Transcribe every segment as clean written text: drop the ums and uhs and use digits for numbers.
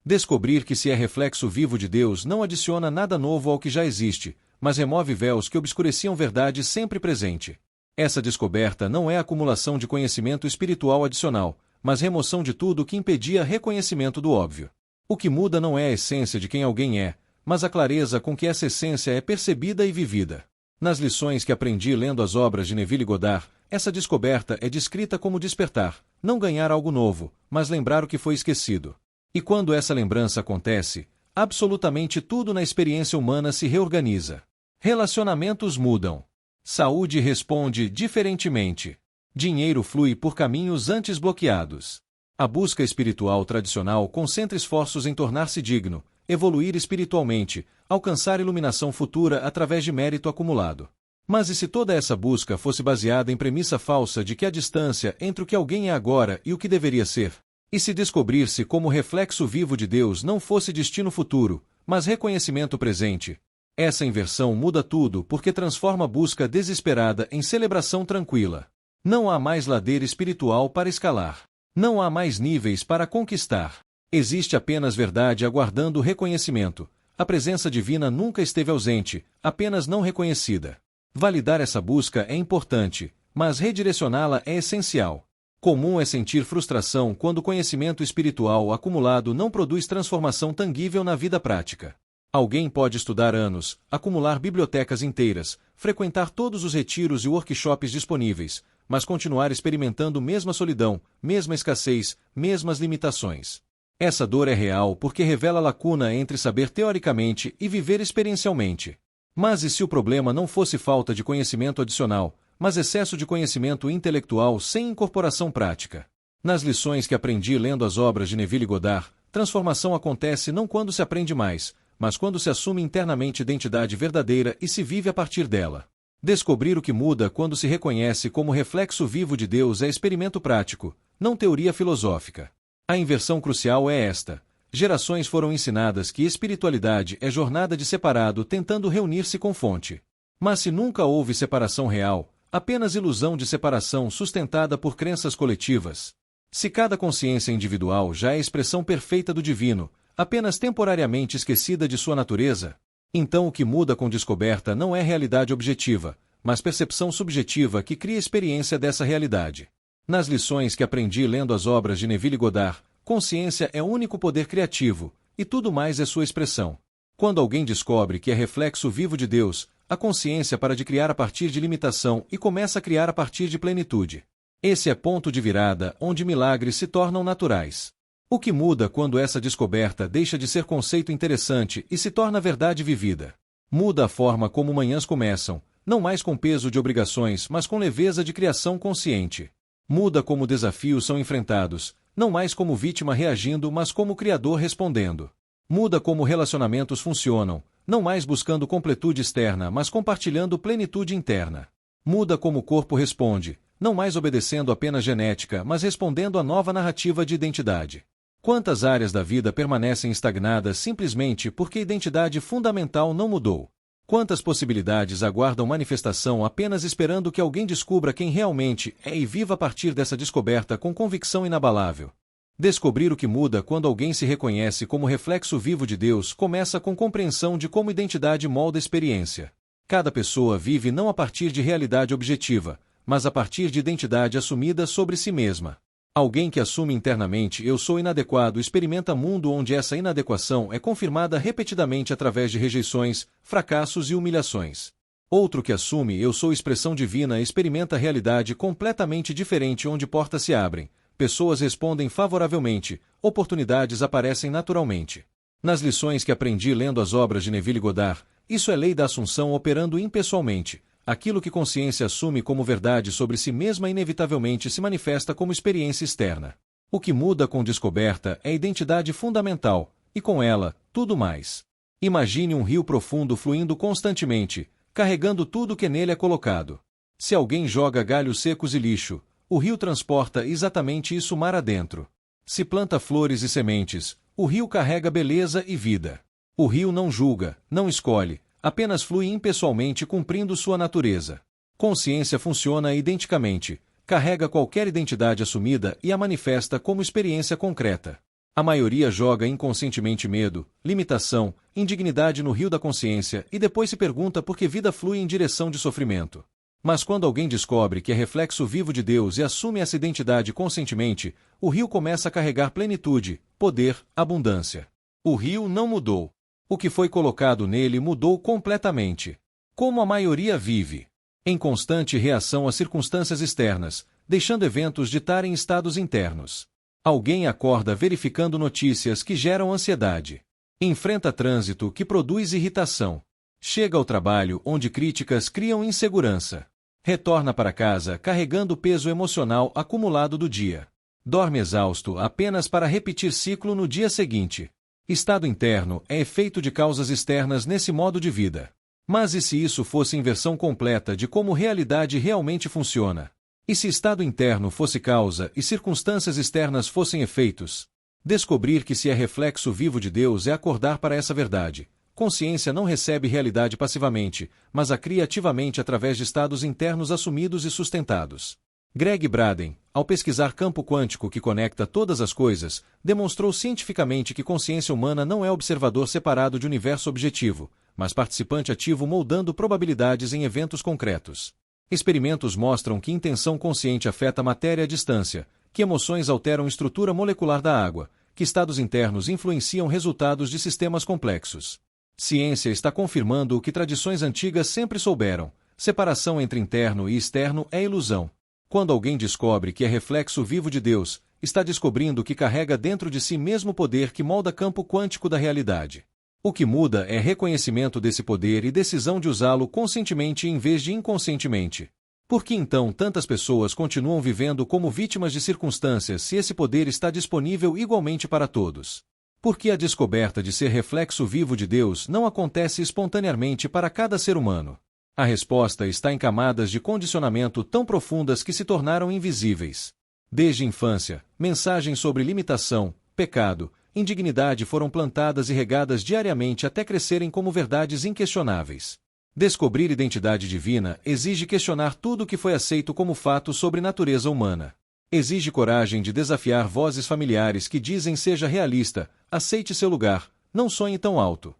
Descobrir que se é reflexo vivo de Deus não adiciona nada novo ao que já existe, mas remove véus que obscureciam verdade sempre presente. Essa descoberta não é acumulação de conhecimento espiritual adicional, mas remoção de tudo que impedia reconhecimento do óbvio. O que muda não é a essência de quem alguém é, mas a clareza com que essa essência é percebida e vivida. Nas lições que aprendi lendo as obras de Neville Goddard, essa descoberta é descrita como despertar, não ganhar algo novo, mas lembrar o que foi esquecido. E quando essa lembrança acontece, absolutamente tudo na experiência humana se reorganiza. Relacionamentos mudam. Saúde responde diferentemente. Dinheiro flui por caminhos antes bloqueados. A busca espiritual tradicional concentra esforços em tornar-se digno, evoluir espiritualmente, alcançar iluminação futura através de mérito acumulado. Mas e se toda essa busca fosse baseada em premissa falsa de que a distância entre o que alguém é agora e o que deveria ser? E se descobrir-se como reflexo vivo de Deus não fosse destino futuro, mas reconhecimento presente? Essa inversão muda tudo porque transforma a busca desesperada em celebração tranquila. Não há mais ladeira espiritual para escalar. Não há mais níveis para conquistar. Existe apenas verdade aguardando reconhecimento. A presença divina nunca esteve ausente, apenas não reconhecida. Validar essa busca é importante, mas redirecioná-la é essencial. Comum é sentir frustração quando o conhecimento espiritual acumulado não produz transformação tangível na vida prática. Alguém pode estudar anos, acumular bibliotecas inteiras, frequentar todos os retiros e workshops disponíveis, mas continuar experimentando mesma solidão, mesma escassez, mesmas limitações. Essa dor é real porque revela a lacuna entre saber teoricamente e viver experiencialmente. Mas e se o problema não fosse falta de conhecimento adicional, mas excesso de conhecimento intelectual sem incorporação prática? Nas lições que aprendi lendo as obras de Neville Goddard, transformação acontece não quando se aprende mais, mas quando se assume internamente identidade verdadeira e se vive a partir dela. Descobrir o que muda quando se reconhece como reflexo vivo de Deus é experimento prático, não teoria filosófica. A inversão crucial é esta. Gerações foram ensinadas que espiritualidade é jornada de separado tentando reunir-se com fonte. Mas se nunca houve separação real, apenas ilusão de separação sustentada por crenças coletivas. Se cada consciência individual já é a expressão perfeita do divino, apenas temporariamente esquecida de sua natureza, então o que muda com descoberta não é realidade objetiva, mas percepção subjetiva que cria experiência dessa realidade. Nas lições que aprendi lendo as obras de Neville Goddard, consciência é o único poder criativo, e tudo mais é sua expressão. Quando alguém descobre que é reflexo vivo de Deus, a consciência para de criar a partir de limitação e começa a criar a partir de plenitude. Esse é ponto de virada onde milagres se tornam naturais. O que muda quando essa descoberta deixa de ser conceito interessante e se torna verdade vivida? Muda a forma como manhãs começam, não mais com peso de obrigações, mas com leveza de criação consciente. Muda como desafios são enfrentados, não mais como vítima reagindo, mas como criador respondendo. Muda como relacionamentos funcionam, não mais buscando completude externa, mas compartilhando plenitude interna. Muda como o corpo responde, não mais obedecendo apenas genética, mas respondendo à nova narrativa de identidade. Quantas áreas da vida permanecem estagnadas simplesmente porque a identidade fundamental não mudou? Quantas possibilidades aguardam manifestação apenas esperando que alguém descubra quem realmente é e viva a partir dessa descoberta com convicção inabalável? Descobrir o que muda quando alguém se reconhece como reflexo vivo de Deus começa com compreensão de como identidade molda a experiência. Cada pessoa vive não a partir de realidade objetiva, mas a partir de identidade assumida sobre si mesma. Alguém que assume internamente eu sou inadequado experimenta mundo onde essa inadequação é confirmada repetidamente através de rejeições, fracassos e humilhações. Outro que assume eu sou expressão divina experimenta realidade completamente diferente onde portas se abrem, pessoas respondem favoravelmente, oportunidades aparecem naturalmente. Nas lições que aprendi lendo as obras de Neville Goddard, isso é lei da assunção operando impessoalmente. Aquilo que consciência assume como verdade sobre si mesma inevitavelmente se manifesta como experiência externa. O que muda com descoberta é a identidade fundamental, e com ela, tudo mais. Imagine um rio profundo fluindo constantemente, carregando tudo que nele é colocado. Se alguém joga galhos secos e lixo, o rio transporta exatamente isso mar adentro. Se planta flores e sementes, o rio carrega beleza e vida. O rio não julga, não escolhe, apenas flui impessoalmente cumprindo sua natureza. Consciência funciona identicamente, carrega qualquer identidade assumida e a manifesta como experiência concreta. A maioria joga inconscientemente medo, limitação, indignidade no rio da consciência e depois se pergunta por que vida flui em direção de sofrimento. Mas quando alguém descobre que é reflexo vivo de Deus e assume essa identidade conscientemente, o rio começa a carregar plenitude, poder, abundância. O rio não mudou. O que foi colocado nele mudou completamente. Como a maioria vive? Em constante reação às circunstâncias externas, deixando eventos ditarem estados internos. Alguém acorda verificando notícias que geram ansiedade. Enfrenta trânsito que produz irritação. Chega ao trabalho onde críticas criam insegurança. Retorna para casa carregando o peso emocional acumulado do dia. Dorme exausto apenas para repetir ciclo no dia seguinte. Estado interno é efeito de causas externas nesse modo de vida. Mas e se isso fosse inversão completa de como realidade realmente funciona? E se estado interno fosse causa e circunstâncias externas fossem efeitos? Descobrir que se é reflexo vivo de Deus é acordar para essa verdade. Consciência não recebe realidade passivamente, mas a cria ativamente através de estados internos assumidos e sustentados. Greg Braden, ao pesquisar campo quântico que conecta todas as coisas, demonstrou cientificamente que consciência humana não é observador separado de universo objetivo, mas participante ativo moldando probabilidades em eventos concretos. Experimentos mostram que intenção consciente afeta a matéria à distância, que emoções alteram a estrutura molecular da água, que estados internos influenciam resultados de sistemas complexos. Ciência está confirmando o que tradições antigas sempre souberam: separação entre interno e externo é ilusão. Quando alguém descobre que é reflexo vivo de Deus, está descobrindo que carrega dentro de si mesmo o poder que molda campo quântico da realidade. O que muda é reconhecimento desse poder e decisão de usá-lo conscientemente em vez de inconscientemente. Por que então tantas pessoas continuam vivendo como vítimas de circunstâncias se esse poder está disponível igualmente para todos? Por que a descoberta de ser reflexo vivo de Deus não acontece espontaneamente para cada ser humano? A resposta está em camadas de condicionamento tão profundas que se tornaram invisíveis. Desde a infância, mensagens sobre limitação, pecado, indignidade foram plantadas e regadas diariamente até crescerem como verdades inquestionáveis. Descobrir identidade divina exige questionar tudo o que foi aceito como fato sobre natureza humana. Exige coragem de desafiar vozes familiares que dizem seja realista, aceite seu lugar, não sonhe tão alto.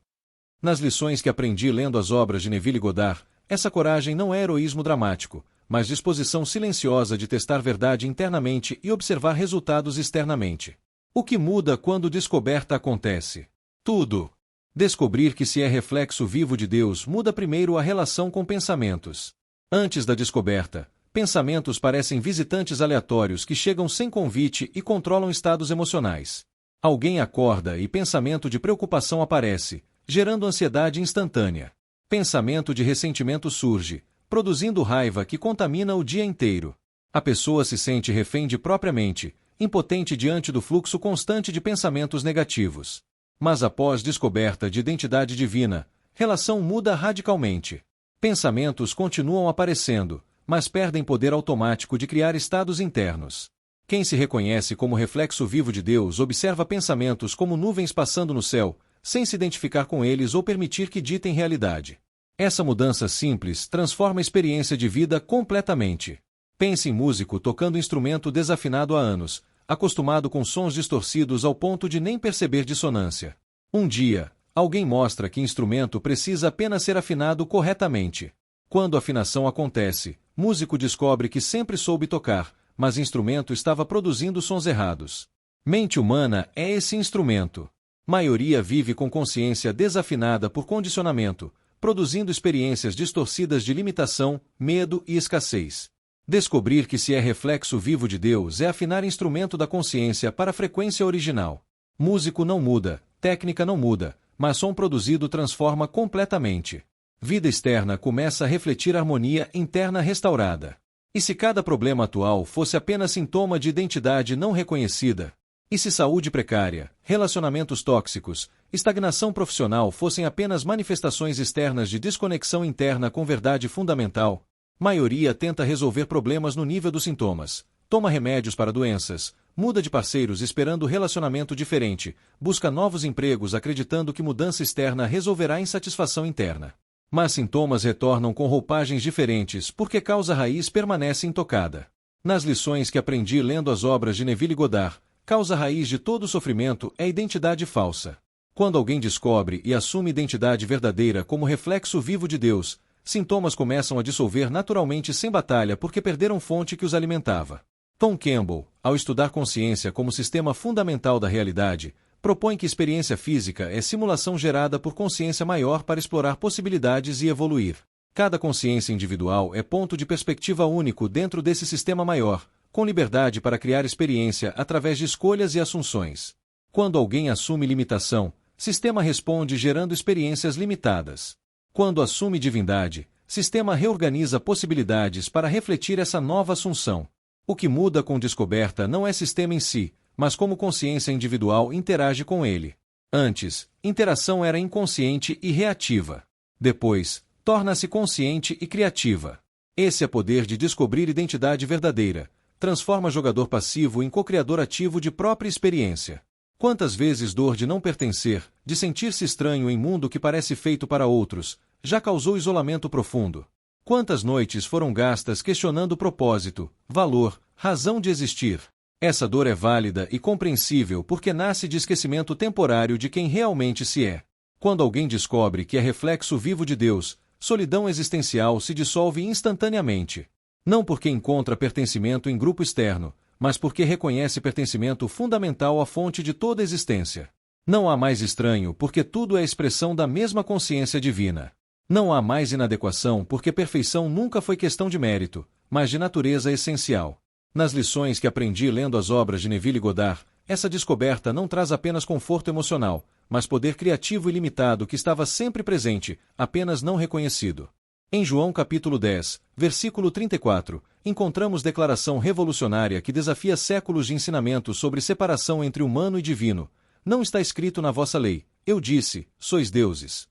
Nas lições que aprendi lendo as obras de Neville Goddard, essa coragem não é heroísmo dramático, mas disposição silenciosa de testar verdade internamente e observar resultados externamente. O que muda quando descoberta acontece? Tudo. Descobrir que se é reflexo vivo de Deus muda primeiro a relação com pensamentos. Antes da descoberta, pensamentos parecem visitantes aleatórios que chegam sem convite e controlam estados emocionais. Alguém acorda e pensamento de preocupação aparece, gerando ansiedade instantânea. Pensamento de ressentimento surge, produzindo raiva que contamina o dia inteiro. A pessoa se sente refém de própria mente, impotente diante do fluxo constante de pensamentos negativos. Mas após descoberta de identidade divina, relação muda radicalmente. Pensamentos continuam aparecendo, mas perdem poder automático de criar estados internos. Quem se reconhece como reflexo vivo de Deus observa pensamentos como nuvens passando no céu, sem se identificar com eles ou permitir que ditem realidade. Essa mudança simples transforma a experiência de vida completamente. Pense em músico tocando instrumento desafinado há anos, acostumado com sons distorcidos ao ponto de nem perceber dissonância. Um dia, alguém mostra que instrumento precisa apenas ser afinado corretamente. Quando a afinação acontece, músico descobre que sempre soube tocar, mas instrumento estava produzindo sons errados. Mente humana é esse instrumento. Maioria vive com consciência desafinada por condicionamento, produzindo experiências distorcidas de limitação, medo e escassez. Descobrir que se é reflexo vivo de Deus é afinar instrumento da consciência para a frequência original. Músico não muda, técnica não muda, mas som produzido transforma completamente. Vida externa começa a refletir harmonia interna restaurada. E se cada problema atual fosse apenas sintoma de identidade não reconhecida? E se saúde precária, relacionamentos tóxicos, estagnação profissional fossem apenas manifestações externas de desconexão interna com verdade fundamental? Maioria tenta resolver problemas no nível dos sintomas, toma remédios para doenças, muda de parceiros esperando relacionamento diferente, busca novos empregos acreditando que mudança externa resolverá a insatisfação interna. Mas sintomas retornam com roupagens diferentes porque causa raiz permanece intocada. Nas lições que aprendi lendo as obras de Neville Goddard, causa raiz de todo sofrimento é a identidade falsa. Quando alguém descobre e assume identidade verdadeira como reflexo vivo de Deus, sintomas começam a dissolver naturalmente sem batalha porque perderam fonte que os alimentava. Tom Campbell, ao estudar consciência como sistema fundamental da realidade, propõe que experiência física é simulação gerada por consciência maior para explorar possibilidades e evoluir. Cada consciência individual é ponto de perspectiva único dentro desse sistema maior, com liberdade para criar experiência através de escolhas e assunções. Quando alguém assume limitação, sistema responde gerando experiências limitadas. Quando assume divindade, sistema reorganiza possibilidades para refletir essa nova assunção. O que muda com descoberta não é sistema em si, mas como consciência individual interage com ele. Antes, interação era inconsciente e reativa. Depois, torna-se consciente e criativa. Esse é poder de descobrir identidade verdadeira. Transforma jogador passivo em co-criador ativo de própria experiência. Quantas vezes dor de não pertencer, de sentir-se estranho em mundo que parece feito para outros, já causou isolamento profundo? Quantas noites foram gastas questionando propósito, valor, razão de existir? Essa dor é válida e compreensível porque nasce de esquecimento temporário de quem realmente se é. Quando alguém descobre que é reflexo vivo de Deus, solidão existencial se dissolve instantaneamente. Não porque encontra pertencimento em grupo externo, mas porque reconhece pertencimento fundamental à fonte de toda existência. Não há mais estranho porque tudo é expressão da mesma consciência divina. Não há mais inadequação porque perfeição nunca foi questão de mérito, mas de natureza essencial. Nas lições que aprendi lendo as obras de Neville Goddard, essa descoberta não traz apenas conforto emocional, mas poder criativo ilimitado que estava sempre presente, apenas não reconhecido. Em João capítulo 10, versículo 34, encontramos declaração revolucionária que desafia séculos de ensinamento sobre separação entre humano e divino. Não está escrito na vossa lei, eu disse, sois deuses.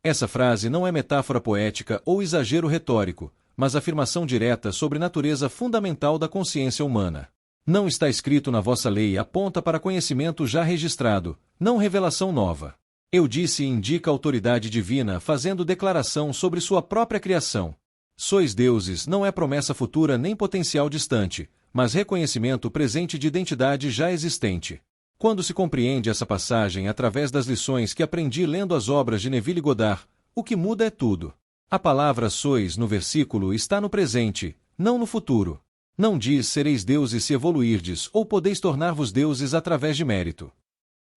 Essa frase não é metáfora poética ou exagero retórico, mas afirmação direta sobre a natureza fundamental da consciência humana. Não está escrito na vossa lei aponta para conhecimento já registrado, não revelação nova. Eu disse indica autoridade divina fazendo declaração sobre sua própria criação. Sois deuses não é promessa futura nem potencial distante, mas reconhecimento presente de identidade já existente. Quando se compreende essa passagem através das lições que aprendi lendo as obras de Neville Goddard, o que muda é tudo. A palavra sois no versículo está no presente, não no futuro. Não diz sereis deuses se evoluirdes ou podeis tornar-vos deuses através de mérito.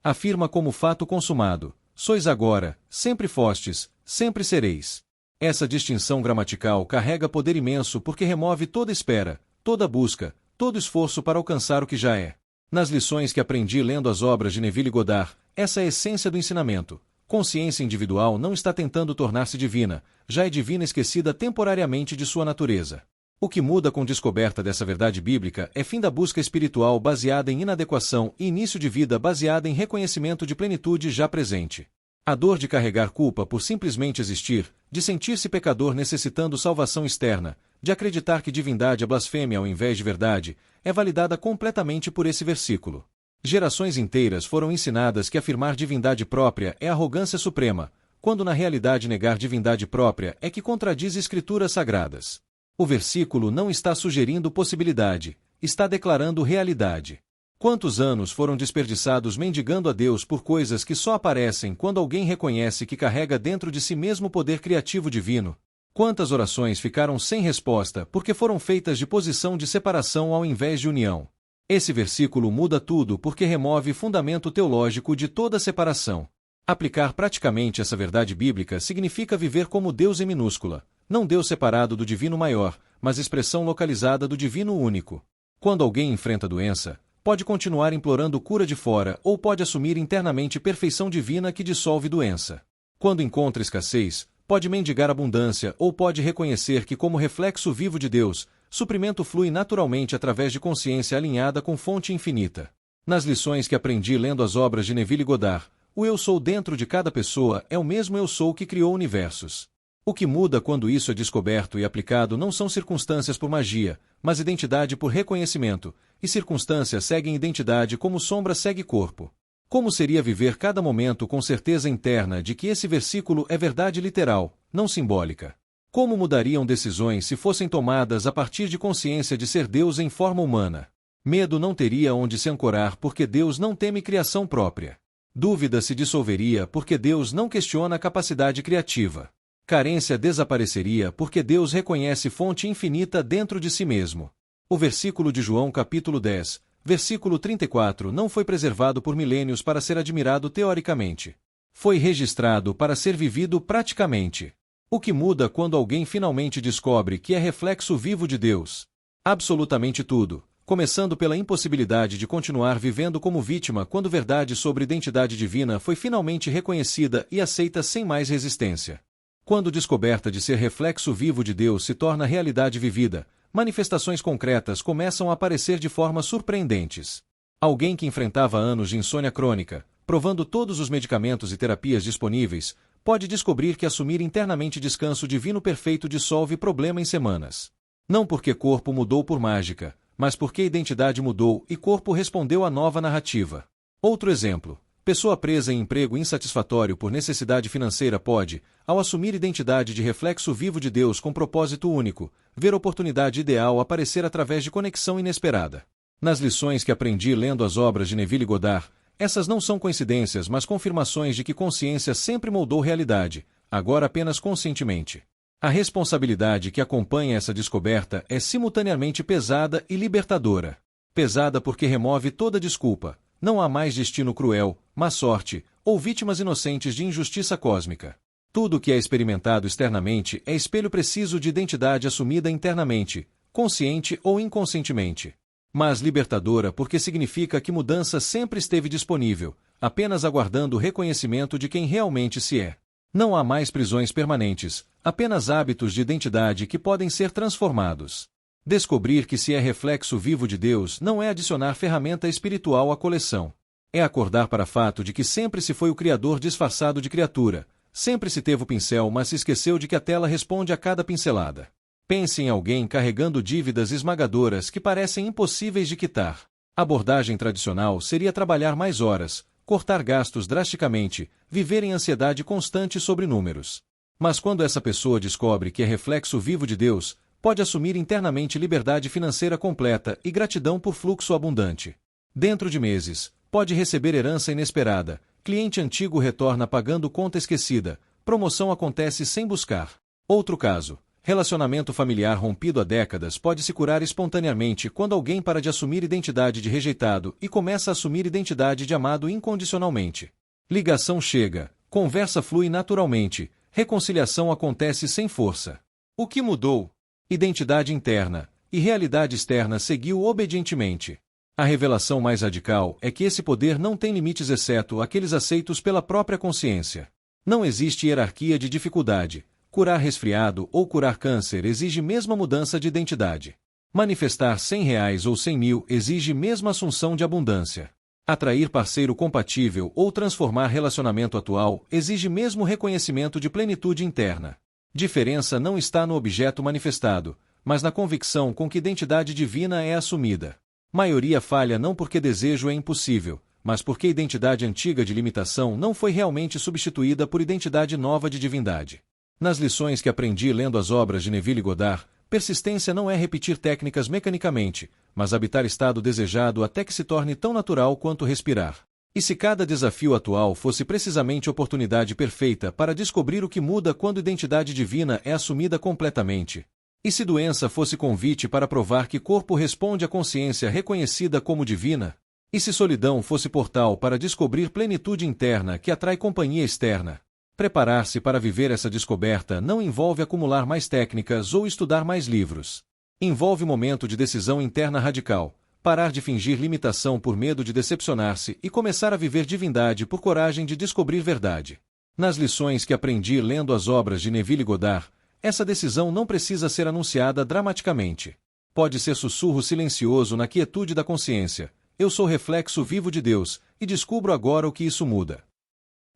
Afirma como fato consumado. Sois agora, sempre fostes, sempre sereis. Essa distinção gramatical carrega poder imenso porque remove toda espera, toda busca, todo esforço para alcançar o que já é. Nas lições que aprendi lendo as obras de Neville Goddard, essa é a essência do ensinamento. Consciência individual não está tentando tornar-se divina, já é divina esquecida temporariamente de sua natureza. O que muda com descoberta dessa verdade bíblica é fim da busca espiritual baseada em inadequação e início de vida baseada em reconhecimento de plenitude já presente. A dor de carregar culpa por simplesmente existir, de sentir-se pecador necessitando salvação externa, de acreditar que divindade é blasfêmia ao invés de verdade, é validada completamente por esse versículo. Gerações inteiras foram ensinadas que afirmar divindade própria é arrogância suprema, quando na realidade negar divindade própria é que contradiz escrituras sagradas. O versículo não está sugerindo possibilidade, está declarando realidade. Quantos anos foram desperdiçados mendigando a Deus por coisas que só aparecem quando alguém reconhece que carrega dentro de si mesmo o poder criativo divino? Quantas orações ficaram sem resposta porque foram feitas de posição de separação ao invés de união? Esse versículo muda tudo porque remove fundamento teológico de toda separação. Aplicar praticamente essa verdade bíblica significa viver como Deus em minúscula, não Deus separado do divino maior, mas expressão localizada do divino único. Quando alguém enfrenta doença, pode continuar implorando cura de fora ou pode assumir internamente perfeição divina que dissolve doença. Quando encontra escassez, pode mendigar abundância ou pode reconhecer que como reflexo vivo de Deus, suprimento flui naturalmente através de consciência alinhada com fonte infinita. Nas lições que aprendi lendo as obras de Neville Goddard, o eu sou dentro de cada pessoa é o mesmo eu sou que criou universos. O que muda quando isso é descoberto e aplicado não são circunstâncias por magia, mas identidade por reconhecimento, e circunstância seguem identidade como sombra segue corpo. Como seria viver cada momento com certeza interna de que esse versículo é verdade literal, não simbólica? Como mudariam decisões se fossem tomadas a partir de consciência de ser Deus em forma humana? Medo não teria onde se ancorar porque Deus não teme criação própria. Dúvida se dissolveria porque Deus não questiona a capacidade criativa. Carência desapareceria porque Deus reconhece fonte infinita dentro de si mesmo. O versículo de João capítulo 10, versículo 34 não foi preservado por milênios para ser admirado teoricamente. Foi registrado para ser vivido praticamente. O que muda quando alguém finalmente descobre que é reflexo vivo de Deus? Absolutamente tudo, começando pela impossibilidade de continuar vivendo como vítima quando verdade sobre identidade divina foi finalmente reconhecida e aceita sem mais resistência. Quando descoberta de ser reflexo vivo de Deus se torna realidade vivida, manifestações concretas começam a aparecer de formas surpreendentes. Alguém que enfrentava anos de insônia crônica, provando todos os medicamentos e terapias disponíveis, pode descobrir que assumir internamente descanso divino perfeito dissolve problema em semanas. Não porque corpo mudou por mágica, mas porque identidade mudou e corpo respondeu à nova narrativa. Outro exemplo. Pessoa presa em emprego insatisfatório por necessidade financeira pode, ao assumir identidade de reflexo vivo de Deus com propósito único, ver oportunidade ideal aparecer através de conexão inesperada. Nas lições que aprendi lendo as obras de Neville Goddard, essas não são coincidências mas confirmações de que consciência sempre moldou realidade, agora apenas conscientemente. A responsabilidade que acompanha essa descoberta é simultaneamente pesada e libertadora. Pesada porque remove toda desculpa. Não há mais destino cruel, má sorte, ou vítimas inocentes de injustiça cósmica. Tudo o que é experimentado externamente é espelho preciso de identidade assumida internamente, consciente ou inconscientemente. Mas libertadora porque significa que mudança sempre esteve disponível, apenas aguardando o reconhecimento de quem realmente se é. Não há mais prisões permanentes, apenas hábitos de identidade que podem ser transformados. Descobrir que se é reflexo vivo de Deus não é adicionar ferramenta espiritual à coleção. É acordar para o fato de que sempre se foi o Criador disfarçado de criatura, sempre se teve o pincel mas se esqueceu de que a tela responde a cada pincelada. Pense em alguém carregando dívidas esmagadoras que parecem impossíveis de quitar. A abordagem tradicional seria trabalhar mais horas, cortar gastos drasticamente, viver em ansiedade constante sobre números. Mas quando essa pessoa descobre que é reflexo vivo de Deus, pode assumir internamente liberdade financeira completa e gratidão por fluxo abundante. Dentro de meses, pode receber herança inesperada, cliente antigo retorna pagando conta esquecida, promoção acontece sem buscar. Outro caso, relacionamento familiar rompido há décadas pode se curar espontaneamente quando alguém para de assumir identidade de rejeitado e começa a assumir identidade de amado incondicionalmente. Ligação chega, conversa flui naturalmente, reconciliação acontece sem força. O que mudou? Identidade interna, e realidade externa seguiu obedientemente. A revelação mais radical é que esse poder não tem limites exceto aqueles aceitos pela própria consciência. Não existe hierarquia de dificuldade. Curar resfriado ou curar câncer exige mesma mudança de identidade. Manifestar R$100 ou 100.000 exige mesma assunção de abundância. Atrair parceiro compatível ou transformar relacionamento atual exige mesmo reconhecimento de plenitude interna. Diferença não está no objeto manifestado, mas na convicção com que identidade divina é assumida. Maioria falha não porque desejo é impossível, mas porque identidade antiga de limitação não foi realmente substituída por identidade nova de divindade. Nas lições que aprendi lendo as obras de Neville Goddard, persistência não é repetir técnicas mecanicamente, mas habitar estado desejado até que se torne tão natural quanto respirar. E se cada desafio atual fosse precisamente oportunidade perfeita para descobrir o que muda quando identidade divina é assumida completamente? E se doença fosse convite para provar que corpo responde à consciência reconhecida como divina? E se solidão fosse portal para descobrir plenitude interna que atrai companhia externa? Preparar-se para viver essa descoberta não envolve acumular mais técnicas ou estudar mais livros. Envolve momento de decisão interna radical. Parar de fingir limitação por medo de decepcionar-se e começar a viver divindade por coragem de descobrir verdade. Nas lições que aprendi lendo as obras de Neville Goddard, essa decisão não precisa ser anunciada dramaticamente. Pode ser sussurro silencioso na quietude da consciência. Eu sou reflexo vivo de Deus, e descubro agora o que isso muda.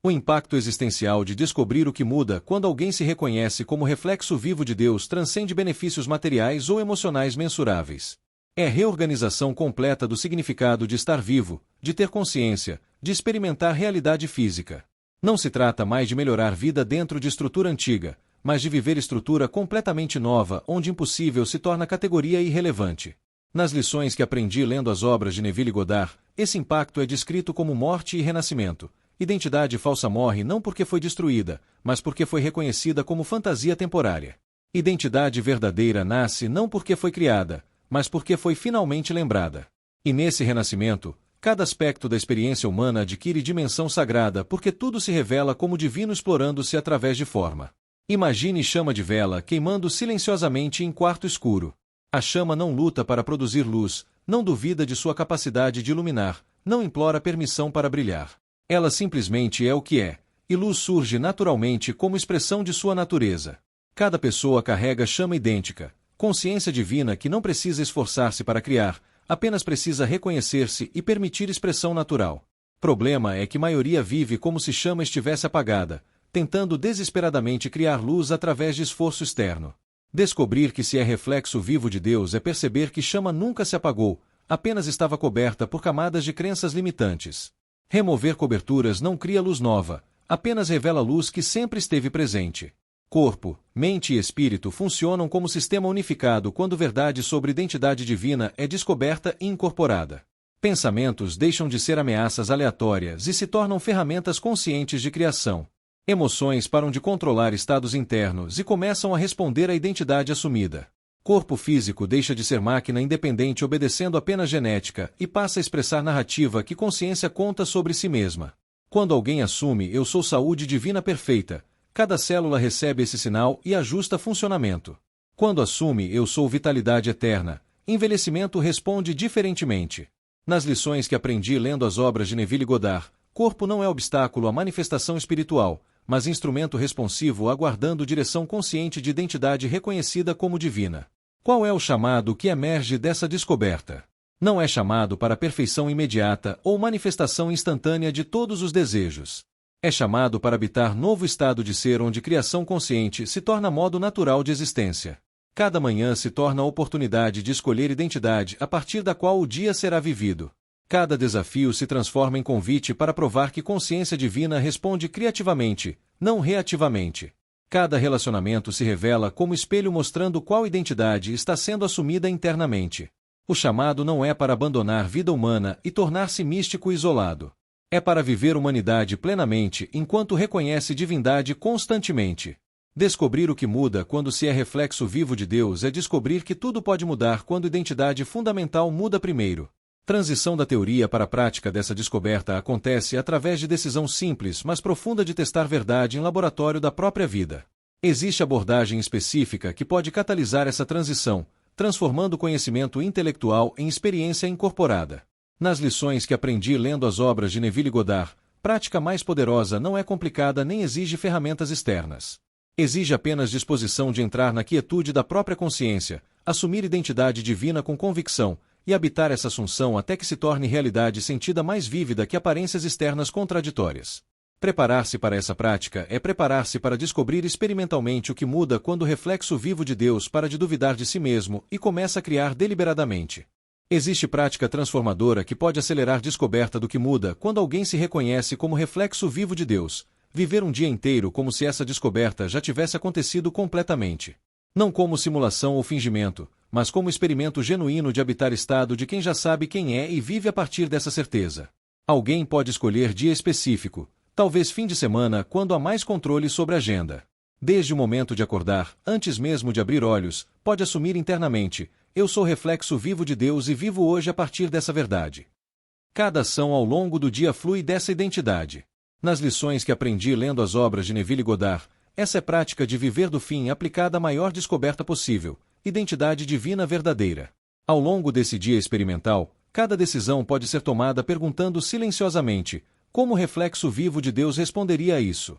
O impacto existencial de descobrir o que muda quando alguém se reconhece como reflexo vivo de Deus transcende benefícios materiais ou emocionais mensuráveis. É reorganização completa do significado de estar vivo, de ter consciência, de experimentar realidade física. Não se trata mais de melhorar vida dentro de estrutura antiga, mas de viver estrutura completamente nova onde impossível se torna categoria irrelevante. Nas lições que aprendi lendo as obras de Neville Goddard, esse impacto é descrito como morte e renascimento. Identidade falsa morre não porque foi destruída, mas porque foi reconhecida como fantasia temporária. Identidade verdadeira nasce não porque foi criada, mas porque foi finalmente lembrada. E nesse renascimento, cada aspecto da experiência humana adquire dimensão sagrada porque tudo se revela como divino explorando-se através de forma. Imagine chama de vela queimando silenciosamente em quarto escuro. A chama não luta para produzir luz, não duvida de sua capacidade de iluminar, não implora permissão para brilhar. Ela simplesmente é o que é, e luz surge naturalmente como expressão de sua natureza. Cada pessoa carrega chama idêntica, consciência divina que não precisa esforçar-se para criar, apenas precisa reconhecer-se e permitir expressão natural. Problema é que a maioria vive como se chama estivesse apagada, tentando desesperadamente criar luz através de esforço externo. Descobrir que se é reflexo vivo de Deus é perceber que chama nunca se apagou, apenas estava coberta por camadas de crenças limitantes. Remover coberturas não cria luz nova, apenas revela luz que sempre esteve presente. Corpo, mente e espírito funcionam como sistema unificado quando verdade sobre identidade divina é descoberta e incorporada. Pensamentos deixam de ser ameaças aleatórias e se tornam ferramentas conscientes de criação. Emoções param de controlar estados internos e começam a responder à identidade assumida. Corpo físico deixa de ser máquina independente obedecendo apenas genética e passa a expressar narrativa que consciência conta sobre si mesma. Quando alguém assume eu sou saúde divina perfeita, cada célula recebe esse sinal e ajusta funcionamento. Quando assume eu sou vitalidade eterna, envelhecimento responde diferentemente. Nas lições que aprendi lendo as obras de Neville Goddard, corpo não é obstáculo à manifestação espiritual, mas instrumento responsivo aguardando direção consciente de identidade reconhecida como divina. Qual é o chamado que emerge dessa descoberta? Não é chamado para perfeição imediata ou manifestação instantânea de todos os desejos. É chamado para habitar novo estado de ser onde criação consciente se torna modo natural de existência. Cada manhã se torna a oportunidade de escolher identidade a partir da qual o dia será vivido. Cada desafio se transforma em convite para provar que consciência divina responde criativamente, não reativamente. Cada relacionamento se revela como espelho mostrando qual identidade está sendo assumida internamente. O chamado não é para abandonar vida humana e tornar-se místico e isolado. É para viver humanidade plenamente enquanto reconhece divindade constantemente. Descobrir o que muda quando se é reflexo vivo de Deus é descobrir que tudo pode mudar quando identidade fundamental muda primeiro. Transição da teoria para a prática dessa descoberta acontece através de decisão simples, mas profunda de testar verdade em laboratório da própria vida. Existe abordagem específica que pode catalisar essa transição, transformando o conhecimento intelectual em experiência incorporada. Nas lições que aprendi lendo as obras de Neville Goddard, prática mais poderosa não é complicada nem exige ferramentas externas. Exige apenas disposição de entrar na quietude da própria consciência, assumir identidade divina com convicção, e habitar essa assunção até que se torne realidade sentida mais vívida que aparências externas contraditórias. Preparar-se para essa prática é preparar-se para descobrir experimentalmente o que muda quando o reflexo vivo de Deus para de duvidar de si mesmo e começa a criar deliberadamente. Existe prática transformadora que pode acelerar a descoberta do que muda quando alguém se reconhece como reflexo vivo de Deus, viver um dia inteiro como se essa descoberta já tivesse acontecido completamente. Não como simulação ou fingimento, mas como experimento genuíno de habitar estado de quem já sabe quem é e vive a partir dessa certeza. Alguém pode escolher dia específico, talvez fim de semana, quando há mais controle sobre a agenda. Desde o momento de acordar, antes mesmo de abrir olhos, pode assumir internamente, eu sou reflexo vivo de Deus e vivo hoje a partir dessa verdade. Cada ação ao longo do dia flui dessa identidade. Nas lições que aprendi lendo as obras de Neville Goddard, essa é prática de viver do fim aplicada à maior descoberta possível, identidade divina verdadeira. Ao longo desse dia experimental, cada decisão pode ser tomada perguntando silenciosamente, como o reflexo vivo de Deus responderia a isso?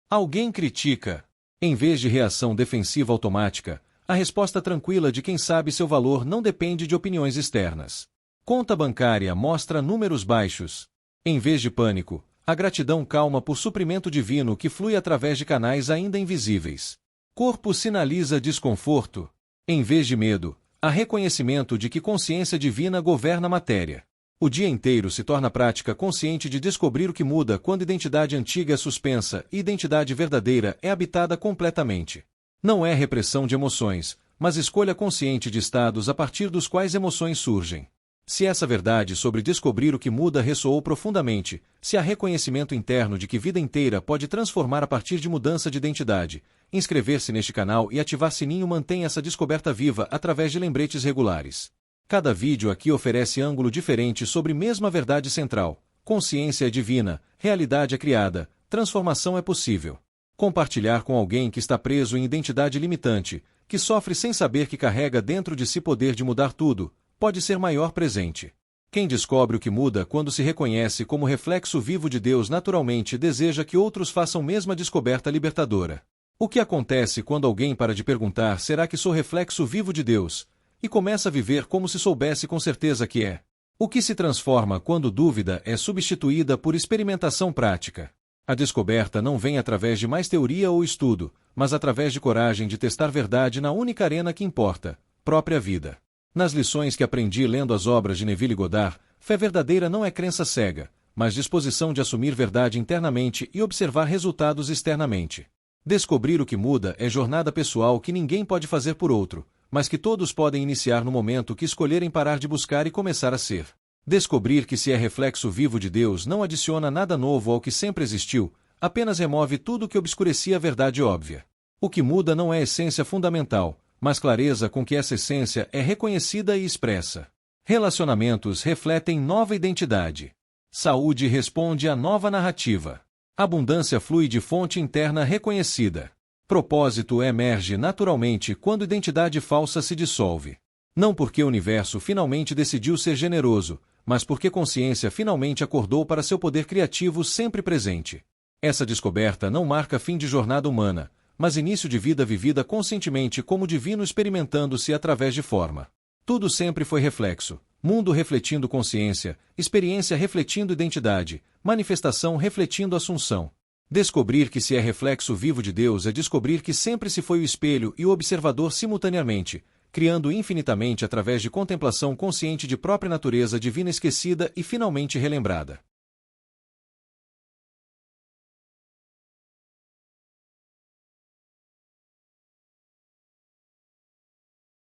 Alguém critica. Em vez de reação defensiva automática, a resposta tranquila de quem sabe seu valor não depende de opiniões externas. Conta bancária mostra números baixos. Em vez de pânico, a gratidão calma por suprimento divino que flui através de canais ainda invisíveis. Corpo sinaliza desconforto. Em vez de medo, há reconhecimento de que consciência divina governa a matéria. O dia inteiro se torna prática consciente de descobrir o que muda quando identidade antiga é suspensa e identidade verdadeira é habitada completamente. Não é repressão de emoções, mas escolha consciente de estados a partir dos quais emoções surgem. Se essa verdade sobre descobrir o que muda ressoou profundamente, se há reconhecimento interno de que vida inteira pode transformar a partir de mudança de identidade, inscrever-se neste canal e ativar sininho mantém essa descoberta viva através de lembretes regulares. Cada vídeo aqui oferece ângulo diferente sobre mesma verdade central. Consciência é divina, realidade é criada, transformação é possível. Compartilhar com alguém que está preso em identidade limitante, que sofre sem saber que carrega dentro de si poder de mudar tudo, pode ser maior presente. Quem descobre o que muda quando se reconhece como reflexo vivo de Deus naturalmente deseja que outros façam mesma descoberta libertadora. O que acontece quando alguém para de perguntar será que sou reflexo vivo de Deus, e começa a viver como se soubesse com certeza que é? O que se transforma quando dúvida é substituída por experimentação prática. A descoberta não vem através de mais teoria ou estudo, mas através de coragem de testar verdade na única arena que importa, própria vida. Nas lições que aprendi lendo as obras de Neville Goddard, fé verdadeira não é crença cega, mas disposição de assumir verdade internamente e observar resultados externamente. Descobrir o que muda é jornada pessoal que ninguém pode fazer por outro, mas que todos podem iniciar no momento que escolherem parar de buscar e começar a ser. Descobrir que se é reflexo vivo de Deus não adiciona nada novo ao que sempre existiu, apenas remove tudo que obscurecia a verdade óbvia. O que muda não é a essência fundamental, mas clareza com que essa essência é reconhecida e expressa. Relacionamentos refletem nova identidade. Saúde responde à nova narrativa. Abundância flui de fonte interna reconhecida. Propósito emerge naturalmente quando identidade falsa se dissolve. Não porque o universo finalmente decidiu ser generoso, mas porque consciência finalmente acordou para seu poder criativo sempre presente. Essa descoberta não marca fim de jornada humana, mas início de vida vivida conscientemente como divino experimentando-se através de forma. Tudo sempre foi reflexo, mundo refletindo consciência, experiência refletindo identidade, manifestação refletindo assunção. Descobrir que se é reflexo vivo de Deus é descobrir que sempre se foi o espelho e o observador simultaneamente, criando infinitamente através de contemplação consciente de própria natureza divina esquecida e finalmente relembrada.